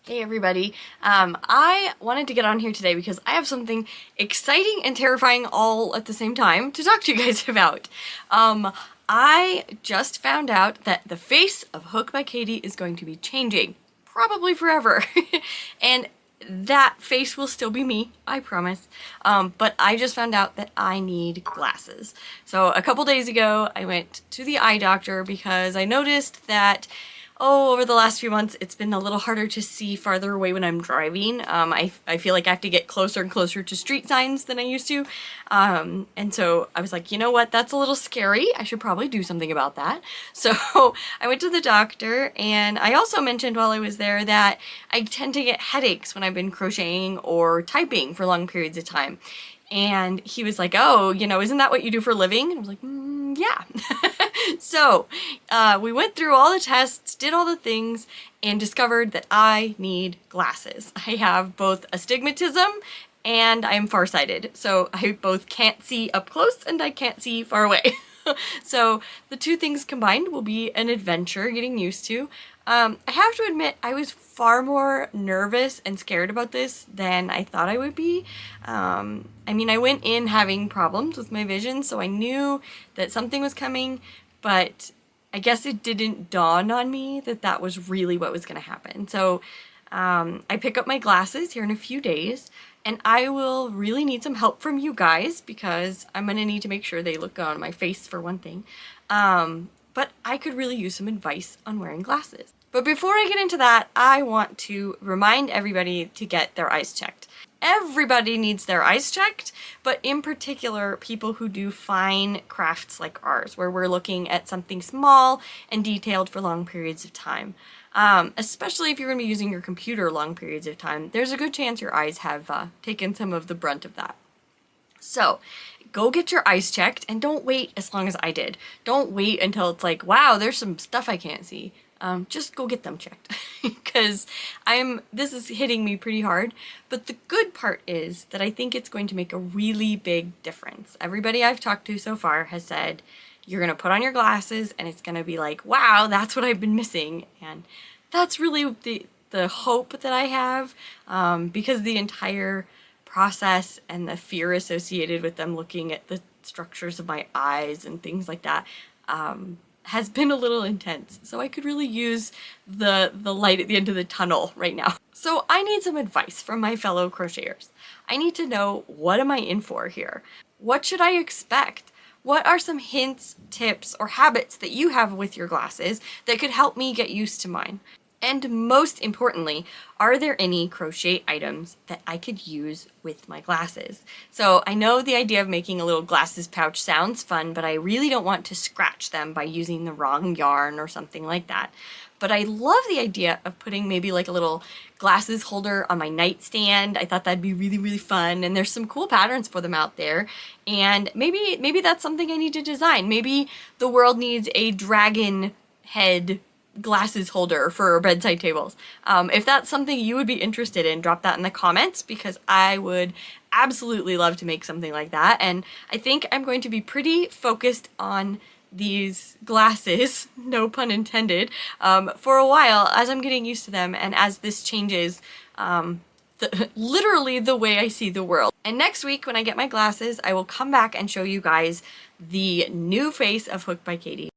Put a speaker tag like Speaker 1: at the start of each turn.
Speaker 1: Hey everybody, I wanted to get on here today because I have something exciting and terrifying all at the same time to talk to you guys about. I just found out that the face of Hook by Katie is going to be changing, probably forever, and that face will still be me, I promise. But I just found out that I need glasses. So a couple days ago, I went to the eye doctor because I noticed that over the last few months, it's been a little harder to see farther away when I'm driving. I feel like I have to get closer and closer to street signs than I used to. And so I was like, you know what, that's a little scary. I should probably do something about that. So I went to the doctor, and I also mentioned while I was there that I tend to get headaches when I've been crocheting or typing for long periods of time. And he was like, oh, isn't that what you do for a living? And I was like, yeah. So we went through all the tests, did all the things, and discovered that I need glasses. I have both astigmatism and I'm farsighted. So I both can't see up close and I can't see far away. So the two things combined will be an adventure getting used to. I have to admit, I was far more nervous and scared about this than I thought I would be. I mean, I went in having problems with my vision, so I knew that something was coming, but I guess it didn't dawn on me that that was really what was going to happen. So I pick up my glasses here in a few days, and I will really need some help from you guys because I'm going to need to make sure they look good on my face for one thing. But I could really use some advice on wearing glasses. But before I get into that, I want to remind everybody to get their eyes checked. Everybody needs their eyes checked, but in particular, people who do fine crafts like ours, where we're looking at something small and detailed for long periods of time. Especially if you're going to be using your computer long periods of time, there's a good chance your eyes have taken some of the brunt of that. So go get your eyes checked, and don't wait as long as I did. Don't wait until it's like, wow, there's some stuff I can't see. Just go get them checked because this is hitting me pretty hard. But the good part is that I think it's going to make a really big difference. Everybody I've talked to so far has said, you're going to put on your glasses and it's going to be like, wow, that's what I've been missing. And that's really the hope that I have, because the entire process and the fear associated with them looking at the structures of my eyes and things like that has been a little intense. So I could really use the light at the end of the tunnel right now. So I need some advice from my fellow crocheters. I need to know, what am I in for here? What should I expect? What are some hints, tips, or habits that you have with your glasses that could help me get used to mine? And most importantly, are there any crochet items that I could use with my glasses? So I know the idea of making a little glasses pouch sounds fun, but I really don't want to scratch them by using the wrong yarn or something like that. But I love the idea of putting maybe like a little glasses holder on my nightstand. I thought that'd be really, really fun. And there's some cool patterns for them out there. And maybe that's something I need to design. Maybe the world needs a dragon head glasses holder for bedside tables. If that's something you would be interested in, drop that in the comments because I would absolutely love to make something like that. And I think I'm going to be pretty focused on these glasses, no pun intended, for a while as I'm getting used to them and as this changes literally the way I see the world. And next week when I get my glasses, I will come back and show you guys the new face of Hook by Katie.